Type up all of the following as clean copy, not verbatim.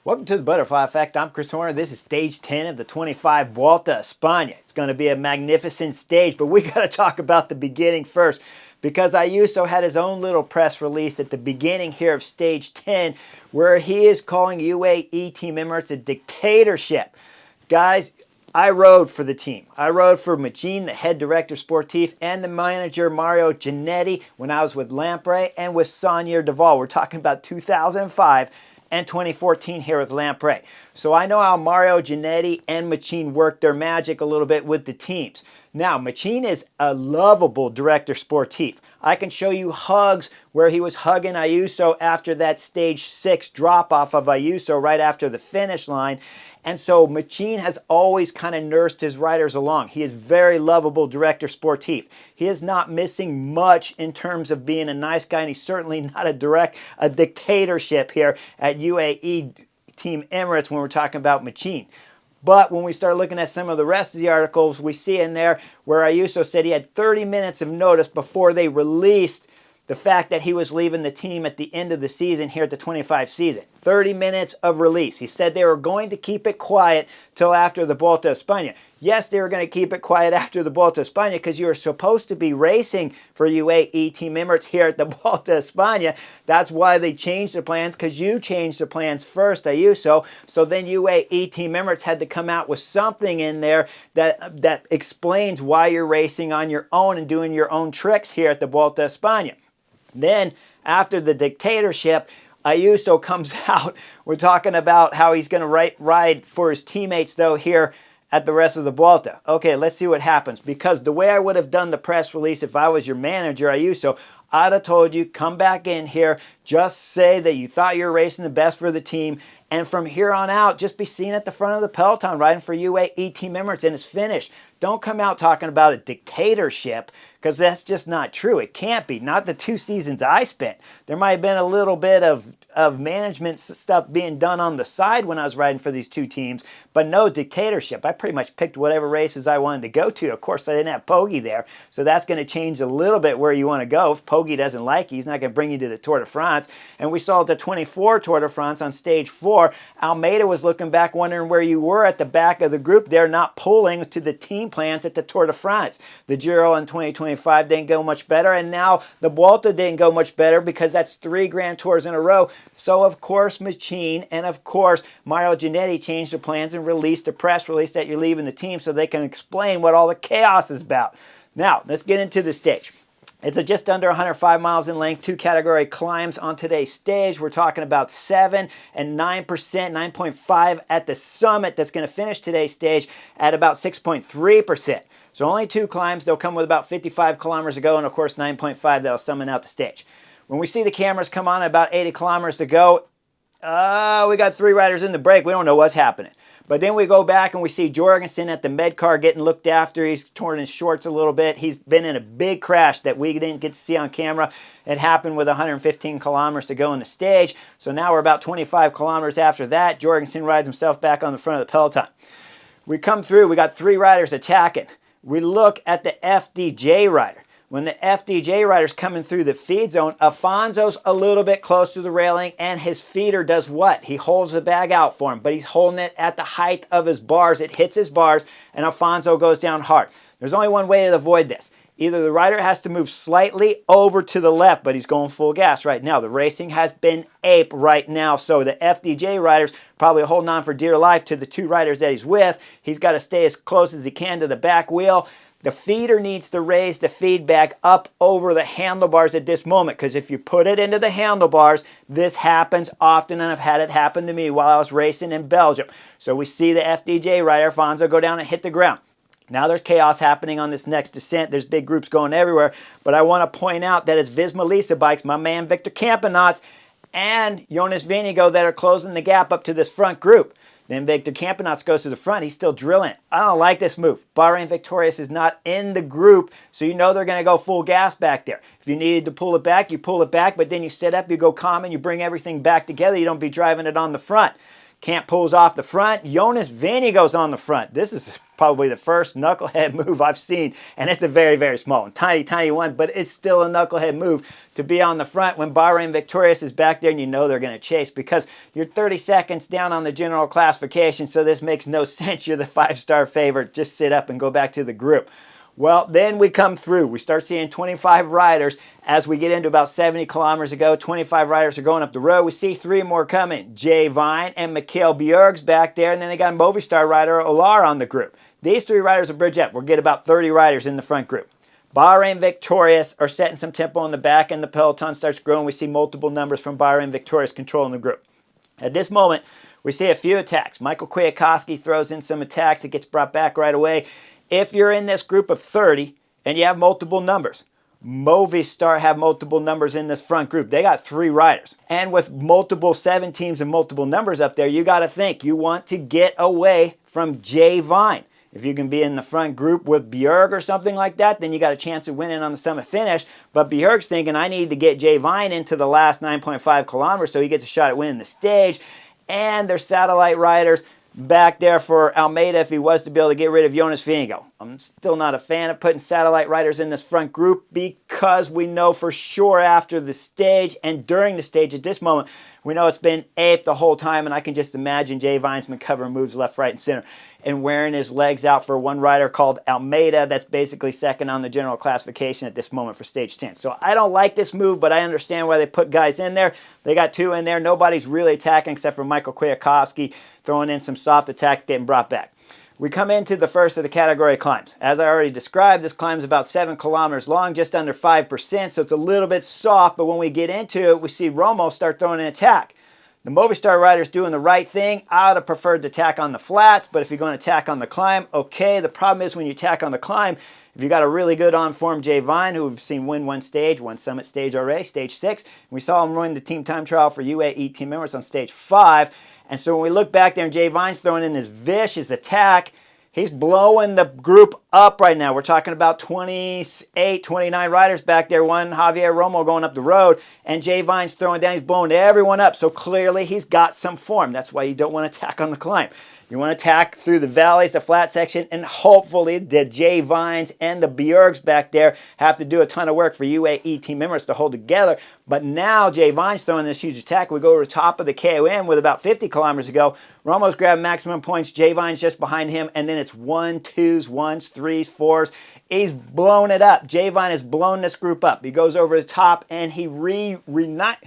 Welcome to the Butterfly Effect. I'm Chris Horner. This is stage 10 of the 25 Vuelta a España. It's going to be a magnificent stage, but we got to talk about the beginning first because Ayuso had his own little press release at the beginning here of stage 10 where he is calling UAE Team Emirates a dictatorship. Guys, I rode for the team. I rode for Machin, the head director sportif, and the manager Mario Giannetti when I was with Lampre and with Saunier Duval. We're talking about 2005 and 2014 here with Lampre. So I know how Mario Giannetti and Machin work their magic a little bit with the teams. Now, Machin is a lovable director sportif. I can show you hugs where he was hugging Ayuso after that stage 6 drop-off of Ayuso right after the finish line. And so Machin has always kind of nursed his riders along. He is very lovable director sportif. He is not missing much in terms of being a nice guy, and he's certainly not a dictatorship here at UAE Team Emirates when we're talking about Machin. But when we start looking at some of the rest of the articles, we see in there where Ayuso said he had 30 minutes of notice before they released the fact that he was leaving the team at the end of the season here at the 25 season. 30 minutes of release. He said they were going to keep it quiet till after the Vuelta a España. Yes, they were going to keep it quiet after the Vuelta a España because you were supposed to be racing for UAE Team Emirates here at the Vuelta a España. That's why they changed the plans, because you changed the plans first, Ayuso. So then UAE Team Emirates had to come out with something in there that explains why you're racing on your own and doing your own tricks here at the Vuelta a España. Then, after the dictatorship, Ayuso comes out. We're talking about how he's going to ride for his teammates, though, here at the rest of the Vuelta. Okay, let's see what happens. Because the way I would have done the press release if I was your manager, Ayuso, I'd have told you, come back in here, just say that you thought you were racing the best for the team, and from here on out, just be seen at the front of the peloton riding for UAE Team Emirates, and it's finished. Don't come out talking about a dictatorship, because that's just not true. It can't be. Not the 2 seasons I spent. There might have been a little bit of management stuff being done on the side when I was riding for these 2 teams, but no dictatorship. I pretty much picked whatever races I wanted to go to. Of course, I didn't have Poggi there, so that's going to change a little bit where you want to go. If Poggi doesn't like you, he's not going to bring you to the Tour de France. And we saw at the 24 Tour de France on stage 4, Almeida was looking back wondering where you were at the back of the group there, not pulling to the team plans at the Tour de France. The Giro in 2025 didn't go much better, and now the Vuelta didn't go much better because that's 3 Grand Tours in a row. So, of course, Machin and, of course, Mario Giannetti changed their plans and released a press release that you're leaving the team so they can explain what all the chaos is about. Now, let's get into the stage. It's just under 105 miles in length, 2 category climbs on today's stage. We're talking about 7 and 9%, 9.5 at the summit that's going to finish today's stage at about 6.3%. So only 2 climbs. They'll come with about 55 kilometers to go, and of course 9.5 that'll summon out the stage. When we see the cameras come on at about 80 kilometers to go, we got 3 riders in the break. We don't know what's happening. But then we go back and we see Jorgensen at the med car getting looked after. He's torn his shorts a little bit. He's been in a big crash that we didn't get to see on camera. It happened with 115 kilometers to go in the stage. So now we're about 25 kilometers after that. Jorgensen rides himself back on the front of the peloton. We come through. We got 3 riders attacking. We look at the FDJ rider. When the FDJ rider's coming through the feed zone, Afonso's a little bit close to the railing, and his feeder does what? He holds the bag out for him, but he's holding it at the height of his bars. It hits his bars, and Afonso goes down hard. There's only one way to avoid this. Either the rider has to move slightly over to the left, but he's going full gas right now. The racing has been ape right now, so the FDJ rider's probably holding on for dear life to the 2 riders that he's with. He's got to stay as close as he can to the back wheel. The feeder needs to raise the feedback up over the handlebars at this moment, because if you put it into the handlebars, this happens often, and I've had it happen to me while I was racing in Belgium. So we see the FDJ rider, Afonso, go down and hit the ground. Now there's chaos happening on this next descent. There's big groups going everywhere, but I want to point out that it's Visma Lease bikes, my man Victor Campenaerts, and Jonas Vingegaard that are closing the gap up to this front group. Then Victor Campenaerts goes to the front. He's still drilling. I don't like this move. Bahrain Victorious is not in the group, so you know they're going to go full gas back there. If you needed to pull it back, you pull it back, but then you sit up, you go calm, and you bring everything back together. You don't be driving it on the front. Can't pulls off the front. Jonas Vinny goes on the front. This is probably the first knucklehead move I've seen, and it's a very, very small one. Tiny, tiny one, but it's still a knucklehead move to be on the front when Bahrain Victorious is back there and you know they're going to chase, because you're 30 seconds down on the general classification, so this makes no sense. You're the 5-star favorite. Just sit up and go back to the group. Well, then we come through. We start seeing 25 riders. As we get into about 70 kilometers ago, 25 riders are going up the road. We see 3 more coming. Jay Vine and Mikhail Bjerg's back there, and then they got a Movistar rider, Olar, on the group. These 3 riders will bridge up. We'll get about 30 riders in the front group. Bahrain Victorious are setting some tempo in the back, and the peloton starts growing. We see multiple numbers from Bahrain Victorious controlling the group. At this moment, we see a few attacks. Michael Kwiatkowski throws in some attacks. It gets brought back right away. If you're in this group of 30 and you have multiple numbers, Movistar have multiple numbers in this front group. They got 3 riders. And with multiple 7 teams and multiple numbers up there, you got to think you want to get away from Jay Vine. If you can be in the front group with Bjerg or something like that, then you got a chance of winning on the summit finish. But Bjerg's thinking, I need to get Jay Vine into the last 9.5 kilometers so he gets a shot at winning the stage. And there's satellite riders back there for Almeida if he was to be able to get rid of Jonas Vingegaard. I'm still not a fan of putting satellite riders in this front group, because we know for sure after the stage and during the stage at this moment, we know it's been ape the whole time, and I can just imagine Jay Vine's been covering moves left, right, and center and wearing his legs out for one rider called Almeida that's basically second on the general classification at this moment for stage 10. So I don't like this move, but I understand why they put guys in there. They got 2 in there. Nobody's really attacking except for Michael Kwiatkowski throwing in some soft attacks, getting brought back. We come into the first of the category climbs. As I already described, this climb is about 7 kilometers long, just under 5%, so it's a little bit soft, but when we get into it, we see Romo start throwing an attack. The Movistar rider's doing the right thing. I would have preferred to attack on the flats, but if you're going to attack on the climb, okay. The problem is when you attack on the climb, if you got a really good on-form Jay Vine, who we've seen win one summit stage already, stage 6, and we saw him win the team time trial for UAE Team Emirates on stage 5, and so when we look back there and Jay Vine's throwing in his vicious attack, he's blowing the group up right now. We're talking about 28, 29 riders back there. One, Javier Romo, going up the road, and Jay Vine's throwing down. He's blowing everyone up. So clearly he's got some form. That's why you don't want to attack on the climb. You want to attack through the valleys, the flat section, and hopefully the Jay Vines and the Bjergs back there have to do a ton of work for UAE Team Emirates to hold together. But now Jay Vines throwing this huge attack. We go over the top of the KOM with about 50 kilometers ago. Romo's grabbing maximum points. Jay Vines just behind him, and then it's 1s, 2s, 1s, 3s, 4s. He's blown it up. Jay Vine has blown this group up. He goes over the top, and he reunites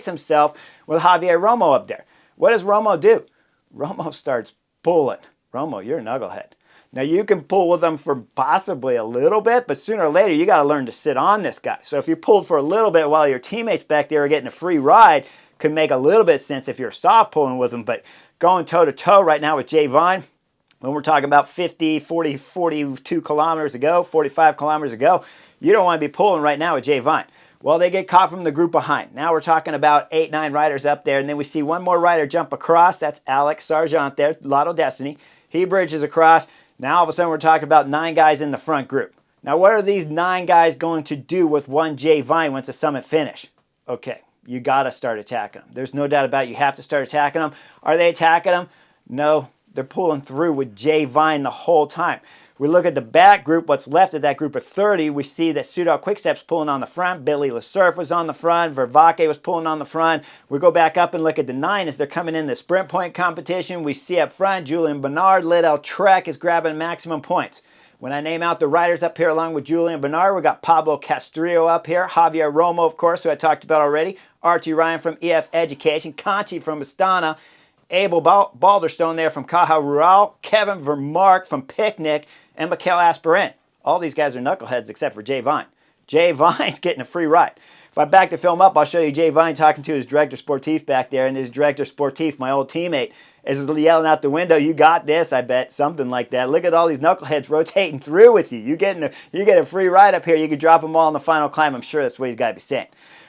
himself with Javier Romo up there. What does Romo do? Romo starts pulling. Romo, you're a knucklehead. Now, you can pull with him for possibly a little bit, but sooner or later, you got to learn to sit on this guy. So if you pulled for a little bit while your teammates back there are getting a free ride, could make a little bit of sense if you're soft pulling with him. But going toe-to-toe right now with Jay Vine, when we're talking about 50, 40, 42 kilometers ago, 45 kilometers ago, you don't want to be pulling right now with Jay Vine. Well, they get caught from the group behind. Now we're talking about 8, 9 riders up there, and then we see one more rider jump across. That's Alex Sargent there, Lotto Destiny. He bridges across. Now all of a sudden we're talking about 9 guys in the front group. Now what are these 9 guys going to do with one Jay Vine once the summit finish? Okay, you got to start attacking them. There's no doubt about it. You have to start attacking them. Are they attacking them? No, they're pulling through with Jay Vine the whole time. We look at the back group, what's left of that group of 30, we see that Soudal Quickstep's pulling on the front, Billy Lesurf was on the front, Vervaeke was pulling on the front. We go back up and look at the 9 as they're coming in the sprint point competition. We see up front, Julian Bernard, Liddell Trek is grabbing maximum points. When I name out the riders up here along with Julian Bernard, we got Pablo Castrillo up here, Javier Romo, of course, who I talked about already, Archie Ryan from EF Education, Conchi from Astana, Abel Balderstone there from Caja Rural, Kevin Vermark from Picnic, and Mikel Aspirin. All these guys are knuckleheads except for Jay Vine. Jay Vine's getting a free ride. If I back the film up, I'll show you Jay Vine talking to his director sportif back there, and his director sportif, my old teammate, is yelling out the window, "You got this," I bet, something like that. Look at all these knuckleheads rotating through with you. You get a free ride up here. You could drop them all in the final climb. I'm sure that's what he's got to be saying.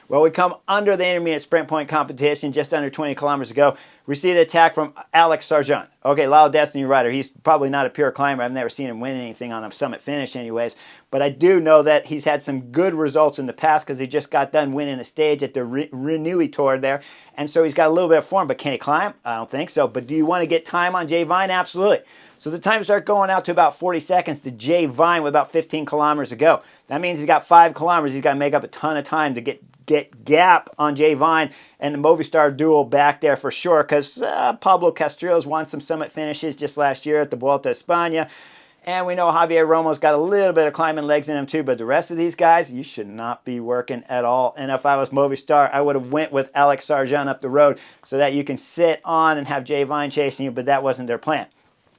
Well, we come under the intermediate sprint point competition just under 20 kilometers ago. We see the attack from Alex Sargent. Okay, Lyle Destiny Rider. He's probably not a pure climber. I've never seen him win anything on a summit finish anyways. But I do know that he's had some good results in the past because he just got done winning a stage at the Renewey Tour there. And so he's got a little bit of form. But can he climb? I don't think so. But do you want to get time on Jay Vine? Absolutely. So the time start going out to about 40 seconds to Jay Vine with about 15 kilometers to go. That means he's got 5 kilometers. He's got to make up a ton of time to get gap on Jay Vine and the Movistar duel back there for sure, because Pablo Castrillo's won some summit finishes just last year at the Vuelta a España, and we know Javier Romo's got a little bit of climbing legs in him too, but the rest of these guys, you should not be working at all. And if I was Movistar, I would have went with Alex Sargent up the road so that you can sit on and have Jay Vine chasing you, but that wasn't their plan.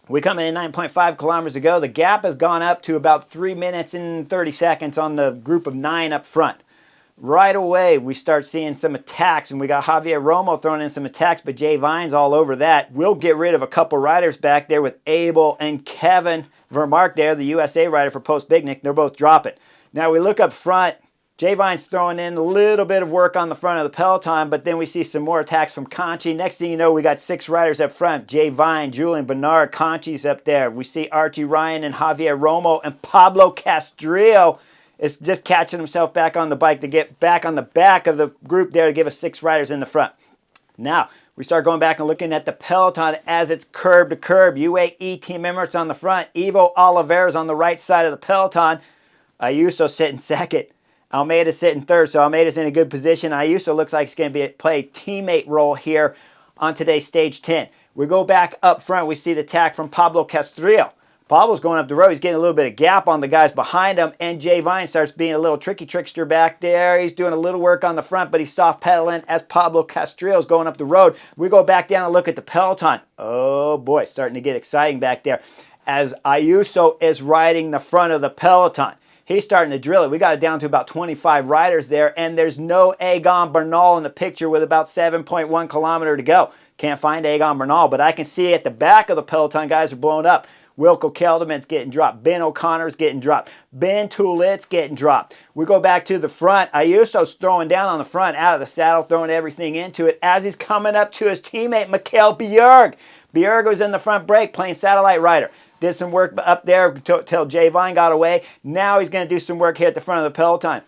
We come in 9.5 kilometers to go. The gap has gone up to about 3 minutes and 30 seconds on the group of 9 up front. Right away, we start seeing some attacks, and we got Javier Romo throwing in some attacks, but Jay Vine's all over that. We'll get rid of a couple riders back there with Abel and Kevin Vermark there, the USA rider for Post Bignick. They're both dropping. Now we look up front. Jay Vine's throwing in a little bit of work on the front of the peloton, but then we see some more attacks from Conchi. Next thing you know, we got 6 riders up front. Jay Vine, Julian Bernard, Conchi's up there. We see Archie Ryan and Javier Romo, and Pablo Castrillo is just catching himself back on the bike to get back on the back of the group there to give us 6 riders in the front. Now, we start going back and looking at the peloton as it's curb to curb. UAE Team Emirates on the front. Ivo Oliveira's on the right side of the peloton. Ayuso sitting second. Almeida's sitting third, so Almeida's in a good position. Ayuso looks like he's going to play a teammate role here on today's stage 10. We go back up front. We see the attack from Pablo Castrillo. Pablo's going up the road. He's getting a little bit of gap on the guys behind him, and Jay Vine starts being a little tricky trickster back there. He's doing a little work on the front, but he's soft pedaling as Pablo Castrillo's going up the road. We go back down and look at the peloton. Oh boy, starting to get exciting back there as Ayuso is riding the front of the peloton. He's starting to drill it. We got it down to about 25 riders there, and there's no Egan Bernal in the picture with about 7.1 kilometers to go. Can't find Egan Bernal, but I can see at the back of the peloton, guys are blowing up. Wilco Kelderman's getting dropped. Ben O'Connor's getting dropped. Ben Toulette's getting dropped. We go back to the front. Ayuso's throwing down on the front, out of the saddle, throwing everything into it as he's coming up to his teammate, Mikkel Bjerg. Bjerg was in the front break playing satellite rider. Did some work up there till Jay Vine got away. Now he's going to do some work here at the front of the peloton.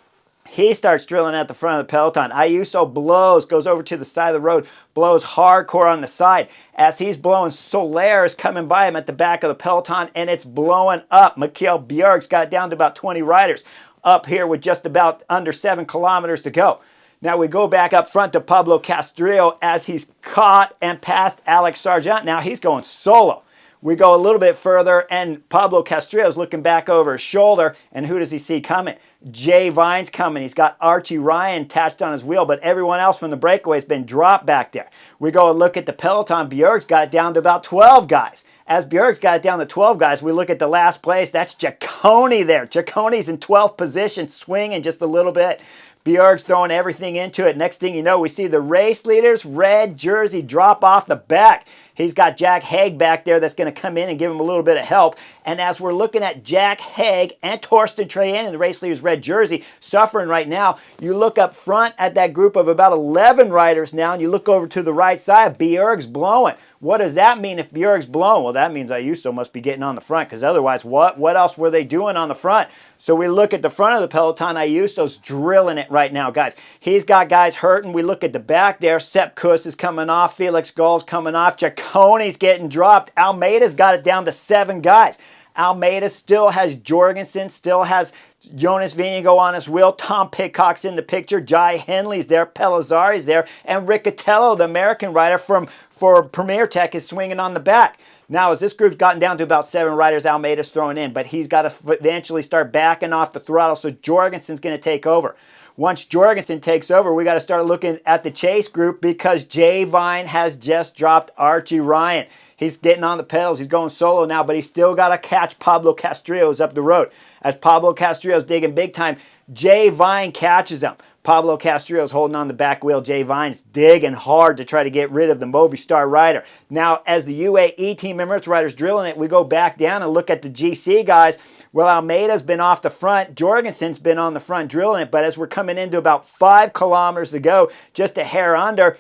He starts drilling at the front of the peloton. Ayuso blows, goes over to the side of the road, blows hardcore on the side. As he's blowing, Soler is coming by him at the back of the peloton, and it's blowing up. Mikkel Bjerg's got down to about 20 riders up here with just about under 7 kilometers to go. Now we go back up front to Pablo Castrillo as he's caught and passed Alex Sargent. Now he's going solo. We go a little bit further, and Pablo Castrillo's looking back over his shoulder, and who does he see coming? Jay Vine's coming. He's got Archie Ryan attached on his wheel, but everyone else from the breakaway has been dropped back there. We go and look at the peloton. Bjerg's got it down to about 12 guys. As Bjerg's got it down to 12 guys, we look at the last place. That's Ciccone there. Ciccone's in 12th position, swinging just a little bit. Bjerg's throwing everything into it. Next thing you know, we see the race leader's red jersey drop off the back. He's got Jack Haig back there that's going to come in and give him a little bit of help. And as we're looking at Jack Haig and Torsten Treyen in the race leader's red jersey suffering right now, you look up front at that group of about 11 riders now, and you look over to the right side, Bjerg's blowing. What does that mean if Bjerg's blowing? Well, that means Ayuso must be getting on the front, because otherwise, what else were they doing on the front? So we look at the front of the peloton. Ayuso's drilling it right now, guys. He's got guys hurting. We look at the back there. Sepp Kuss is coming off. Felix Gall's coming off. Ciccone's getting dropped. Almeida's got it down to 7 guys. Almeida still has Jorgensen, still has Jonas Vingegaard on his wheel. Tom Pidcock's in the picture. Jai Henley's there. Pellizzari's there. And Riccatello, the American rider for Premier Tech, is swinging on the back. Now, as this group's gotten down to about 7 riders, Almeida's throwing in, but he's got to eventually start backing off the throttle, so Jorgensen's going to take over. Once Jorgensen takes over, we got to start looking at the chase group, because Jay Vine has just dropped Archie Ryan. He's getting on the pedals. He's going solo now, but he's still got to catch Pablo Castrillo's up the road. As Pablo Castrillo's digging big time, Jay Vine catches him. Pablo Castrillo's holding on the back wheel. Jay Vine's digging hard to try to get rid of the Movistar rider. Now, as the UAE Team Emirates rider's drilling it, we go back down and look at the GC guys. Well, Almeida's been off the front. Jorgensen's been on the front drilling it, but as we're coming into about 5 kilometers to go, just a hair under,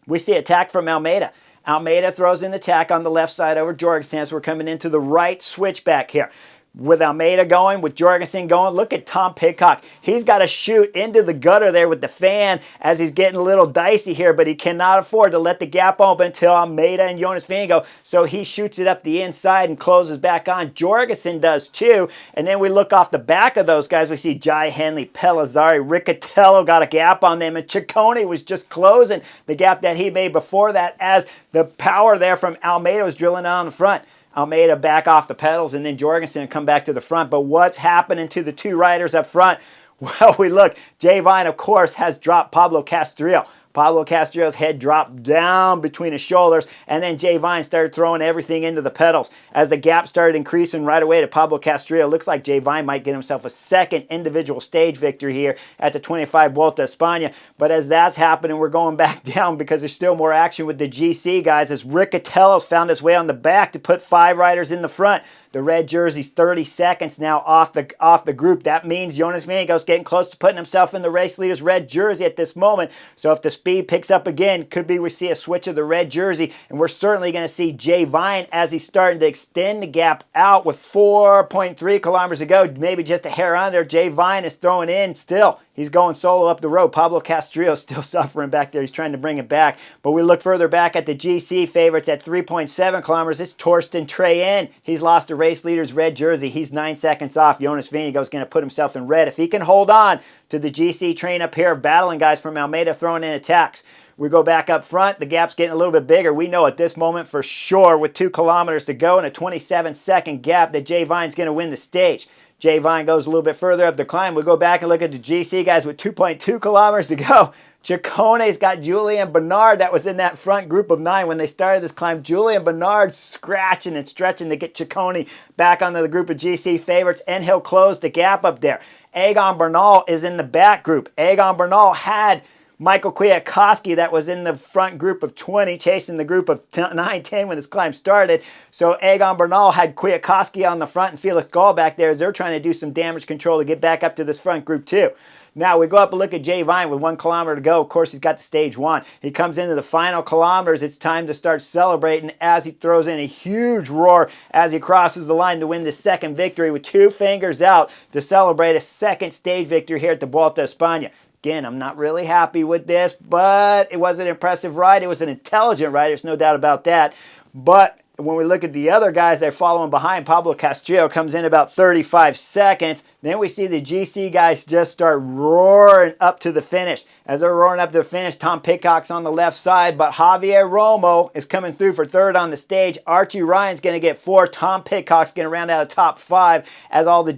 we see attack from Almeida. Almeida throws in the tack on the left side over Jorgensen. So we're coming into the right switchback here. With Almeida going, with Jorgensen going, look at Tom Pidcock. He's got to shoot into the gutter there with the fan as he's getting a little dicey here, but he cannot afford to let the gap open until Almeida and Jonas Vingegaard. So he shoots it up the inside and closes back on. Jorgensen does too. And then we look off the back of those guys. We see Jai Henley, Pellizzari, Riccatello got a gap on them, and Ciccone was just closing the gap that he made before that as the power there from Almeida was drilling on the front. Almeida back off the pedals, and then Jorgensen come back to the front. But what's happening to the two riders up front? Well, we look. Jay Vine, of course, has dropped Pablo Castrillo. Pablo Castrillo's head dropped down between his shoulders, and then Jay Vine started throwing everything into the pedals. As the gap started increasing right away to Pablo Castrillo, looks like Jay Vine might get himself a second individual stage victory here at the 25 Vuelta a España. But as that's happening, we're going back down because there's still more action with the GC guys as Riccatello's found his way on the back to put 5 riders in the front. The red jersey's 30 seconds now off the group. That means Jonas Vingegaard's getting close to putting himself in the race leader's red jersey at this moment. So if the speed picks up again, could be we see a switch of the red jersey. And we're certainly going to see Jay Vine as he's starting to extend the gap out with 4.3 kilometers to go. Maybe just a hair under. Jay Vine is throwing in still. He's going solo up the road. Pablo Castrillo still suffering back there. He's trying to bring it back. But we look further back at the GC favorites at 3.7 kilometers. It's Torsten Treyen. He's lost the race leader's red jersey. He's 9 seconds off. Jonas Vingegaard's going to put himself in red. If he can hold on to the GC train up here of battling guys from Almeida throwing in attacks. We go back up front. The gap's getting a little bit bigger. We know at this moment for sure with 2 kilometers to go and a 27-second gap that Jay Vine's going to win the stage. Jay Vine goes a little bit further up the climb. We go back and look at the GC guys with 2.2 kilometers to go. Ciccone's got Julian Bernard that was in that front group of 9 when they started this climb. Julian Bernard scratching and stretching to get Ciccone back onto the group of GC favorites, and he'll close the gap up there. Egan Bernal is in the back group. Egan Bernal had Michael Kwiatkowski that was in the front group of 20, chasing the group of 9-10 when this climb started. So Egan Bernal had Kwiatkowski on the front and Felix Gall back there as they're trying to do some damage control to get back up to this front group too. Now we go up and look at Jay Vine with 1 kilometer to go. Of course, he's got the stage 1. He comes into the final kilometers. It's time to start celebrating as he throws in a huge roar as he crosses the line to win the second victory with 2 fingers out to celebrate a second stage victory here at the Vuelta a España. Again, I'm not really happy with this, but it was an impressive ride. It was an intelligent ride. There's no doubt about that. But when we look at the other guys that are following behind, Pablo Castrillo comes in about 35 seconds. Then we see the GC guys just start roaring up to the finish. As they're roaring up to the finish, Tom Pidcock's on the left side, but Javier Romo is coming through for 3rd on the stage. Archie Ryan's going to get 4th. Tom Pidcock's going to round out the top 5 as all the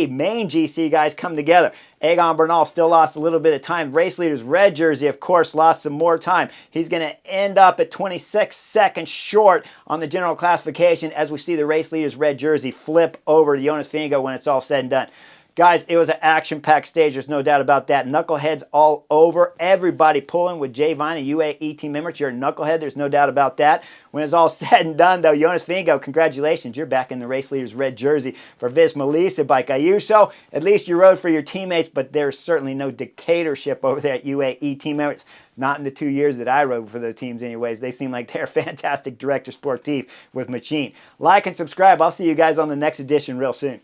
main GC guys come together. Egan Bernal still lost a little bit of time. Race leader's red jersey, of course, lost some more time. He's going to end up at 26 seconds short on the general classification as we see the race leader's red jersey flip over to Jonas Vingegaard when it's all said and done. Guys, it was an action-packed stage. There's no doubt about that. Knuckleheads all over. Everybody pulling with Jay Vine and UAE Team Emirates. You're a knucklehead. There's no doubt about that. When it's all said and done, though, Jonas Vingegaard, congratulations. You're back in the race leader's red jersey for Visma Lease bike Ayuso. At least you rode for your teammates, but there's certainly no dictatorship over there at UAE Team Emirates. Not in the 2 years that I rode for their teams anyways. They seem like they're fantastic director sportif with Machine. Like and subscribe. I'll see you guys on the next edition real soon.